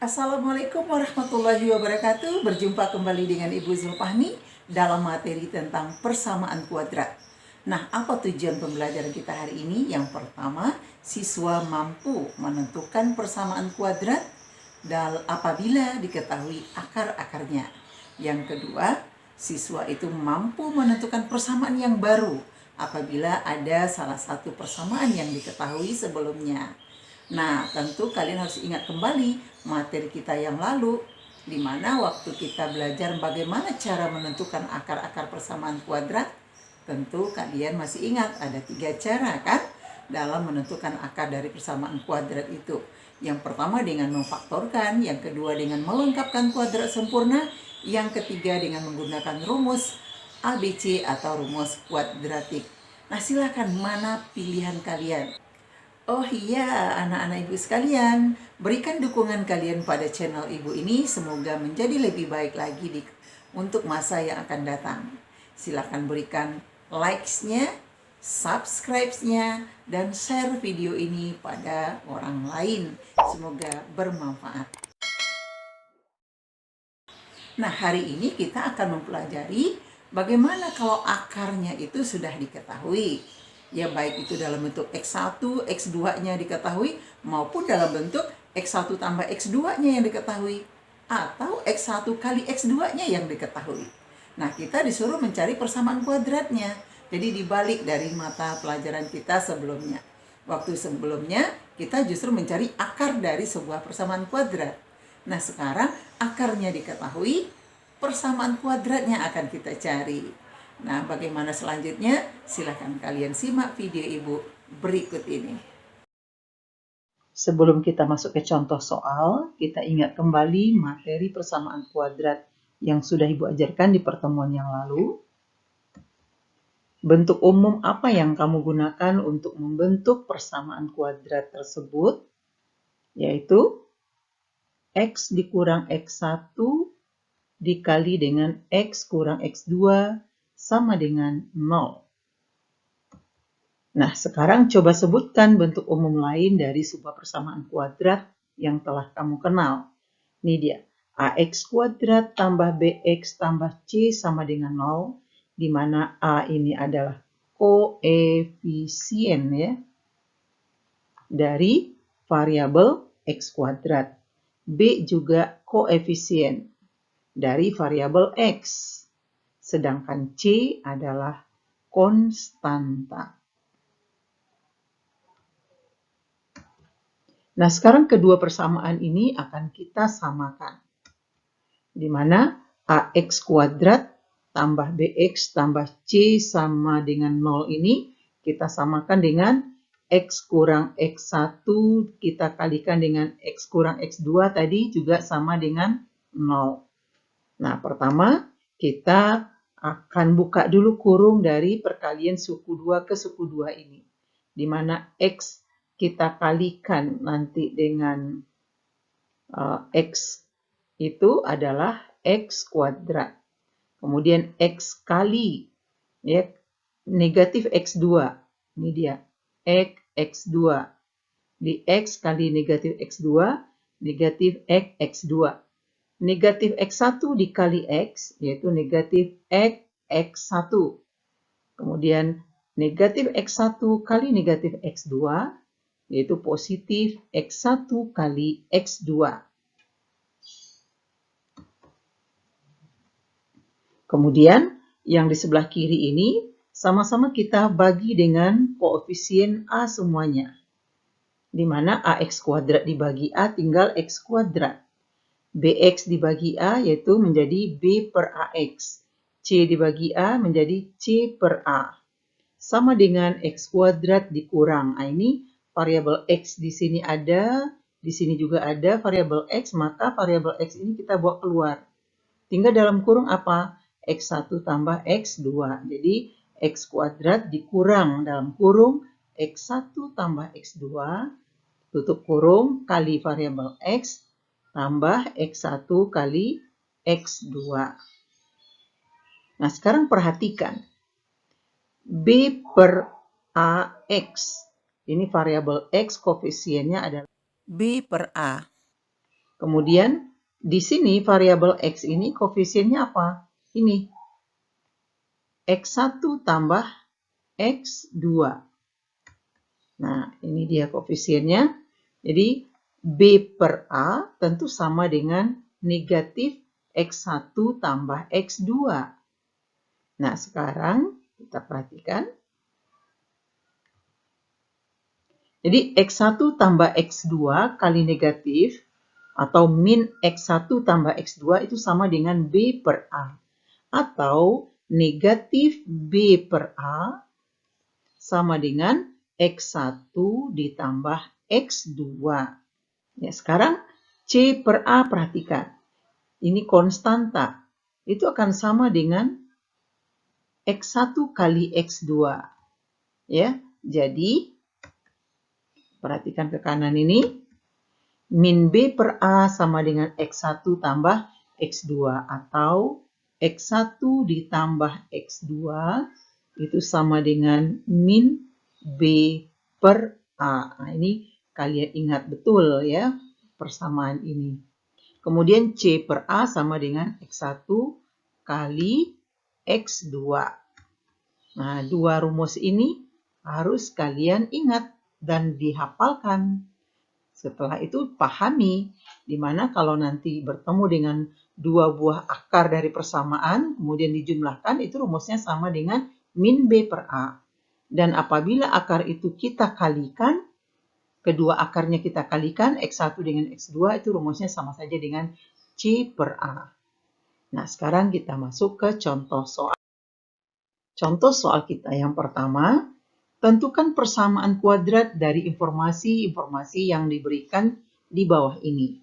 Assalamualaikum warahmatullahi wabarakatuh. Berjumpa kembali dengan Ibu Zulfahmi dalam materi tentang persamaan kuadrat. Nah, apa tujuan pembelajaran kita hari ini? Yang pertama, siswa mampu menentukan persamaan kuadrat apabila diketahui akar-akarnya. Yang kedua, siswa itu mampu menentukan persamaan yang baru apabila ada salah satu persamaan yang diketahui sebelumnya. Nah, tentu kalian harus ingat kembali materi kita yang lalu, di mana waktu kita belajar bagaimana cara menentukan akar-akar persamaan kuadrat. Tentu kalian masih ingat ada 3 cara kan dalam menentukan akar dari persamaan kuadrat itu. Yang pertama dengan memfaktorkan, yang kedua dengan melengkapkan kuadrat sempurna, yang ketiga dengan menggunakan rumus ABC atau rumus kuadratik. Nah, silakan mana pilihan kalian? Oh iya, anak-anak ibu sekalian, berikan dukungan kalian pada channel ibu ini, semoga menjadi lebih baik lagi untuk masa yang akan datang. Silakan berikan likes-nya, subscribe-nya, dan share video ini pada orang lain. Semoga bermanfaat. Nah, hari ini kita akan mempelajari bagaimana kalau akarnya itu sudah diketahui. Ya, baik itu dalam bentuk X1, X2-nya diketahui, maupun dalam bentuk X1 tambah X2-nya yang diketahui, atau X1 kali X2-nya yang diketahui. Nah, kita disuruh mencari persamaan kuadratnya. Jadi dibalik dari mata pelajaran kita sebelumnya. Waktu sebelumnya, kita justru mencari akar dari sebuah persamaan kuadrat. Nah, sekarang akarnya diketahui, persamaan kuadratnya akan kita cari. Nah, bagaimana selanjutnya? Silahkan kalian simak video Ibu berikut ini. Sebelum kita masuk ke contoh soal, kita ingat kembali materi persamaan kuadrat yang sudah Ibu ajarkan di pertemuan yang lalu. Bentuk umum apa yang kamu gunakan untuk membentuk persamaan kuadrat tersebut? Yaitu X dikurang X1 dikali dengan X kurang X2 sama dengan 0. Nah, sekarang coba sebutkan bentuk umum lain dari sebuah persamaan kuadrat yang telah kamu kenal. Ini dia, AX kuadrat tambah BX tambah C sama dengan 0, di mana A ini adalah koefisien ya, dari variabel X kuadrat. B juga koefisien dari variabel X. Sedangkan C adalah konstanta. Nah, sekarang kedua persamaan ini akan kita samakan. Di mana AX kuadrat tambah BX tambah C sama dengan 0 ini kita samakan dengan X kurang X1 kita kalikan dengan X kurang X2 tadi juga sama dengan 0. Nah, pertama kita akan buka dulu kurung dari perkalian suku 2 ke suku 2 ini. Di mana X kita kalikan nanti dengan X itu adalah X kuadrat. Kemudian X kali ya, negatif X2. Ini dia, X2. Di X kali negatif X2, negatif X2. Negatif X1 dikali X, yaitu negatif X1. Kemudian negatif X1 kali negatif X2, yaitu positif X1 kali X2. Kemudian yang di sebelah kiri ini sama-sama kita bagi dengan koefisien A semuanya. Di mana AX kuadrat dibagi A tinggal X kuadrat. BX dibagi A yaitu menjadi B per AX. C dibagi A menjadi C per A. Sama dengan X kuadrat dikurang. Nah, ini variabel X di sini ada, di sini juga ada variabel X, maka variabel X ini kita bawa keluar. Tinggal dalam kurung apa? X1 tambah X2. Jadi X kuadrat dikurang dalam kurung X1 tambah X2, tutup kurung, kali variabel X, tambah X1 kali X2. Nah, sekarang perhatikan. B per AX. Ini variabel X koefisiennya adalah B per A. Kemudian di sini variabel X ini koefisiennya apa? Ini. X1 tambah X2. Nah, ini dia koefisiennya. Jadi, B per A tentu sama dengan negatif X1 tambah X2. Nah, sekarang kita perhatikan. Jadi, X1 tambah X2 kali negatif atau min X1 tambah X2 itu sama dengan B per A. Atau negatif B per A sama dengan X1 ditambah X2. Ya, sekarang C per A perhatikan. Ini konstanta. Itu akan sama dengan X1 kali X2. Ya, jadi perhatikan ke kanan ini. Min B per A sama dengan X1 tambah X2. Atau X1 ditambah X2 itu sama dengan min B per A. Nah, ini kalian ingat betul ya persamaan ini. Kemudian C per A sama dengan X1 kali X2. Nah, dua rumus ini harus kalian ingat dan dihafalkan. Setelah itu pahami, di mana kalau nanti bertemu dengan dua buah akar dari persamaan, kemudian dijumlahkan, itu rumusnya sama dengan min B per A. Dan apabila akar itu kita kalikan, kedua akarnya kita kalikan, X1 dengan X2, itu rumusnya sama saja dengan C per A. Nah, sekarang kita masuk ke contoh soal. Contoh soal kita yang pertama, tentukan persamaan kuadrat dari informasi-informasi yang diberikan di bawah ini.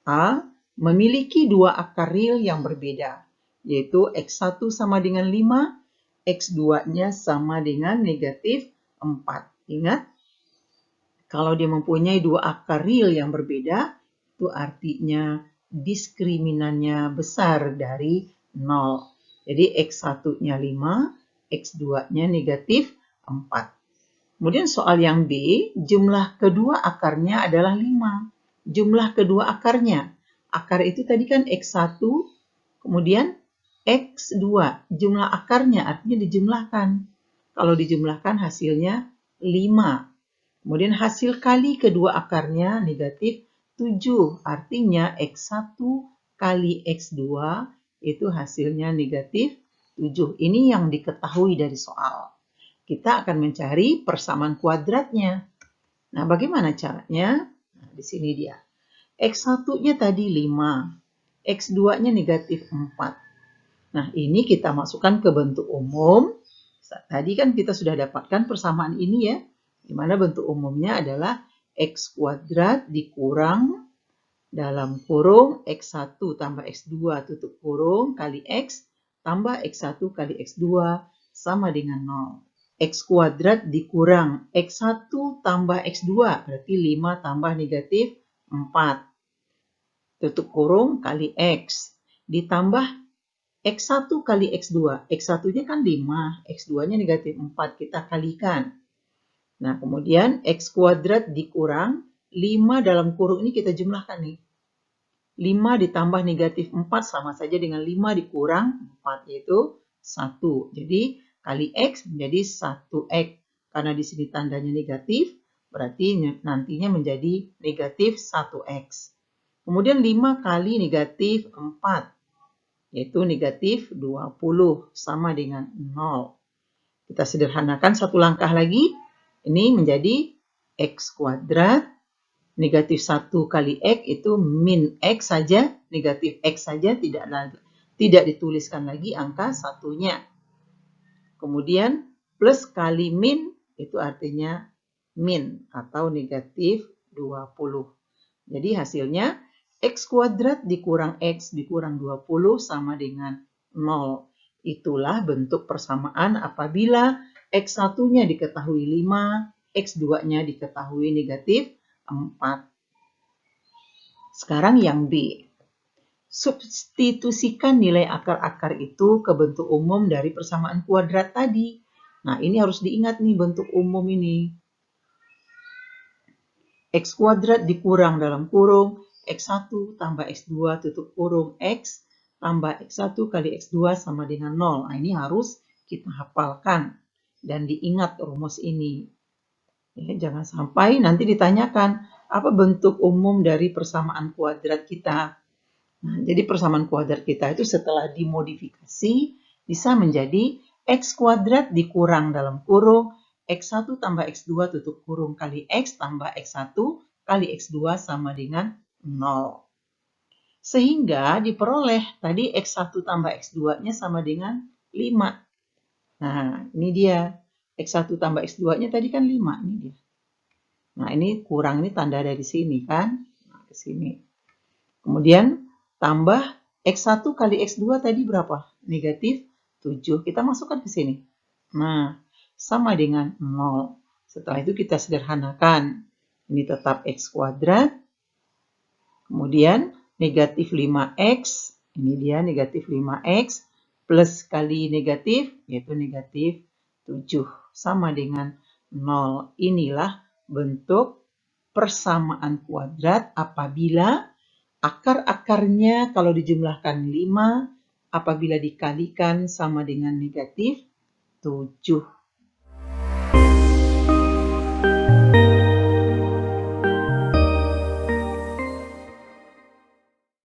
A. Memiliki dua akar real yang berbeda, yaitu X1 sama dengan 5, X2-nya sama dengan negatif 4. Ingat, kalau dia mempunyai dua akar real yang berbeda, itu artinya diskriminannya besar dari 0. Jadi X1-nya 5, X2-nya negatif 4. Kemudian soal yang B, jumlah kedua akarnya adalah 5. Jumlah kedua akarnya. Akar itu tadi kan X1, kemudian X2. Jumlah akarnya artinya dijumlahkan. Kalau dijumlahkan hasilnya 5. Kemudian hasil kali kedua akarnya negatif 7. Artinya X1 kali X2 itu hasilnya negatif 7. Ini yang diketahui dari soal. Kita akan mencari persamaan kuadratnya. Nah, bagaimana caranya? Nah, di sini dia. X1-nya tadi 5. X2-nya negatif 4. Nah, ini kita masukkan ke bentuk umum. Tadi kan kita sudah dapatkan persamaan ini ya. Di mana bentuk umumnya adalah X kuadrat dikurang dalam kurung X1 tambah X2 tutup kurung kali X tambah X1 kali X2 sama dengan 0. X kuadrat dikurang X1 tambah X2 berarti 5 tambah negatif 4. Tutup kurung kali X ditambah X1 kali X2. X1-nya kan 5, X2-nya negatif 4. Kita kalikan. Nah, kemudian X kuadrat dikurang 5 dalam kurung ini kita jumlahkan nih. 5 ditambah negatif 4 sama saja dengan 5 dikurang 4, yaitu 1. Jadi, kali X menjadi 1X. Karena di sini tandanya negatif, berarti nantinya menjadi negatif 1X. Kemudian 5 kali negatif 4, yaitu negatif 20, sama dengan 0. Kita sederhanakan satu langkah lagi. Ini menjadi X kuadrat. Negatif 1 kali X itu min X saja, negatif X saja, tidak dituliskan lagi angka satunya. Kemudian plus kali min itu artinya min atau negatif 20. Jadi hasilnya X kuadrat dikurang X dikurang 20 sama dengan 0. Itulah bentuk persamaan apabila X1-nya diketahui 5, X2-nya diketahui negatif 4. Sekarang yang B. Substitusikan nilai akar-akar itu ke bentuk umum dari persamaan kuadrat tadi. Nah, ini harus diingat nih bentuk umum ini. X kuadrat dikurang dalam kurung X1 tambah X2 tutup kurung X tambah X1 kali X2 sama dengan 0. Nah, ini harus kita hafalkan dan diingat rumus ini. Ya, jangan sampai nanti ditanyakan apa bentuk umum dari persamaan kuadrat kita. Nah, jadi persamaan kuadrat kita itu setelah dimodifikasi bisa menjadi X kuadrat dikurang dalam kurung X1 tambah X2 tutup kurung kali X tambah X1 kali X2 sama dengan 0. Sehingga diperoleh tadi X1 tambah X2-nya sama dengan 5. Nah, ini dia. X1 tambah X2-nya tadi kan 5. Ini dia. Nah, ini kurang, ini tanda dari sini kan. Nah, ke sini. Kemudian tambah X1 kali X2 tadi berapa? Negatif 7. Kita masukkan ke sini. Nah, sama dengan 0. Setelah itu kita sederhanakan. Ini tetap X kuadrat. Kemudian negatif 5X. Ini dia negatif 5X. Plus kali negatif, yaitu negatif 7. Sama dengan 0. Inilah bentuk persamaan kuadrat apabila akar-akarnya kalau dijumlahkan 5, apabila dikalikan sama dengan negatif 7.